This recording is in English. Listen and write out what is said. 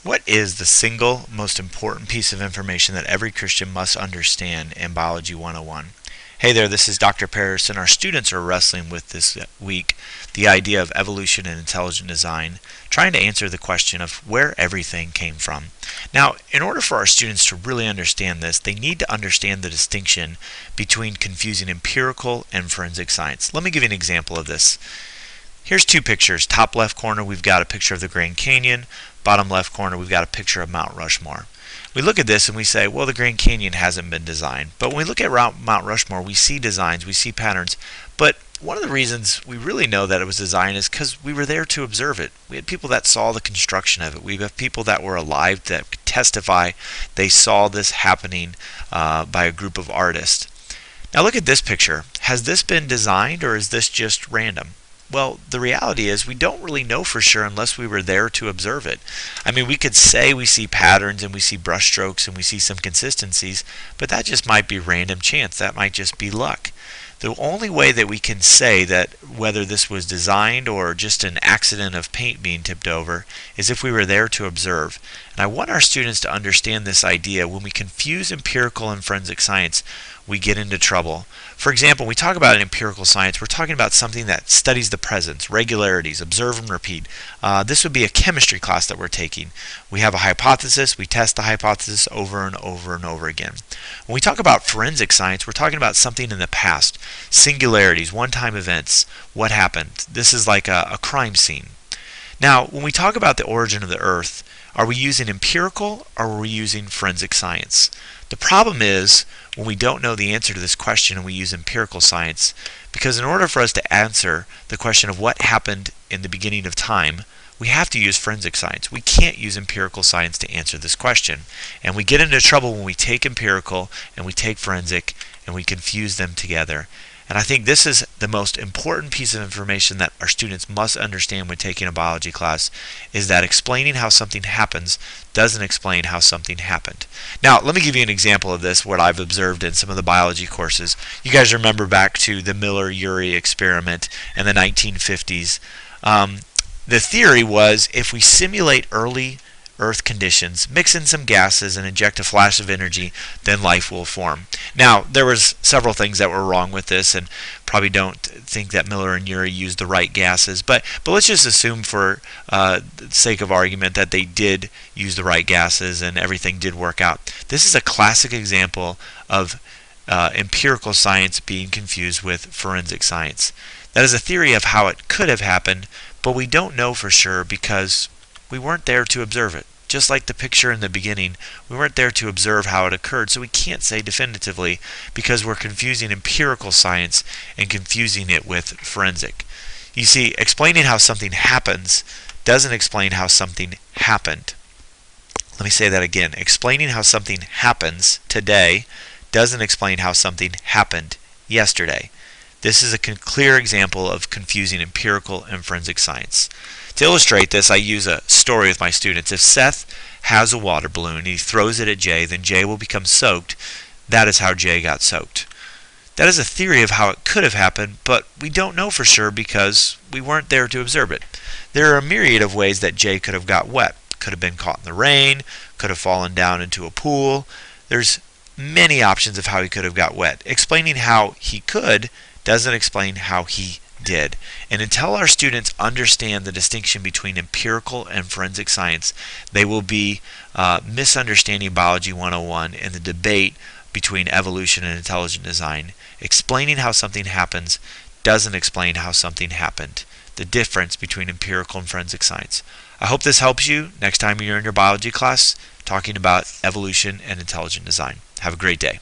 What is the single most important piece of information that every Christian must understand in Biology 101? Hey there, this is Dr. Paris, and our students are wrestling with this week the idea of evolution and intelligent design, trying to answer the question of where everything came from. Now, in order for our students to really understand this, they need to understand the distinction between confusing empirical and forensic science. Let me give you an example of this. Here's two pictures. Top left corner, we've got a picture of the Grand Canyon. Bottom left corner, we've got a picture of Mount Rushmore. We look at this and we say, well, the Grand Canyon hasn't been designed. But when we look at Mount Rushmore, we see designs, we see patterns. But one of the reasons we really know that it was designed is because we were there to observe it. We had people that saw the construction of it. We have people that were alive that could testify they saw this happening by a group of artists. Now look at this picture. Has this been designed or is this just random? Well, the reality is we don't really know for sure unless we were there to observe it. I mean, we could say we see patterns and we see brushstrokes and we see some consistencies, but that just might be random chance. That might just be luck. The only way that we can say that whether this was designed or just an accident of paint being tipped over is if we were there to observe. And I want our students to understand this idea. When we confuse empirical and forensic science, we get into trouble. For example, when we talk about empirical science, we're talking about something that studies the presence, regularities, observe and repeat. This would be a chemistry class that we're taking. We have a hypothesis, we test the hypothesis over and over and over again. When we talk about forensic science, we're talking about something in the past, singularities, one-time events, what happened. This is like a crime scene. Now, when we talk about the origin of the Earth, are we using empirical or are we using forensic science? The problem is when we don't know the answer to this question and we use empirical science, because in order for us to answer the question of what happened in the beginning of time, we have to use forensic science. We can't use empirical science to answer this question. And we get into trouble when we take empirical and we take forensic and we confuse them together. And I think this is the most important piece of information that our students must understand when taking a biology class, is that explaining how something happens doesn't explain how something happened. Now, let me give you an example of this, what I've observed in some of the biology courses. You guys remember back to the Miller-Urey experiment in the 1950s. The theory was if we simulate early Earth conditions, mix in some gases and inject a flash of energy, then life will form. Now, there was several things that were wrong with this, and probably don't think that Miller and Urey used the right gases, but let's just assume for the sake of argument that they did use the right gases and everything did work out. This is a classic example of empirical science being confused with forensic science. That is a theory of how it could have happened, but we don't know for sure because we weren't there to observe it. Just like the picture in the beginning, we weren't there to observe how it occurred, so we can't say definitively because we're confusing empirical science and confusing it with forensic. You see, explaining how something happens doesn't explain how something happened. Let me say that again. Explaining how something happens today doesn't explain how something happened yesterday. This is a clear example of confusing empirical and forensic science. To illustrate this, I use a story with my students. If Seth has a water balloon and he throws it at Jay, then Jay will become soaked. That is how Jay got soaked. That is a theory of how it could have happened, but we don't know for sure because we weren't there to observe it. There are a myriad of ways that Jay could have got wet. Could have been caught in the rain, could have fallen down into a pool. There's many options of how he could have got wet. Explaining how he could doesn't explain how he did. And until our students understand the distinction between empirical and forensic science, they will be misunderstanding Biology 101 in the debate between evolution and intelligent design. Explaining how something happens doesn't explain how something happened. The difference between empirical and forensic science. I hope this helps you next time you're in your biology class talking about evolution and intelligent design. Have a great day.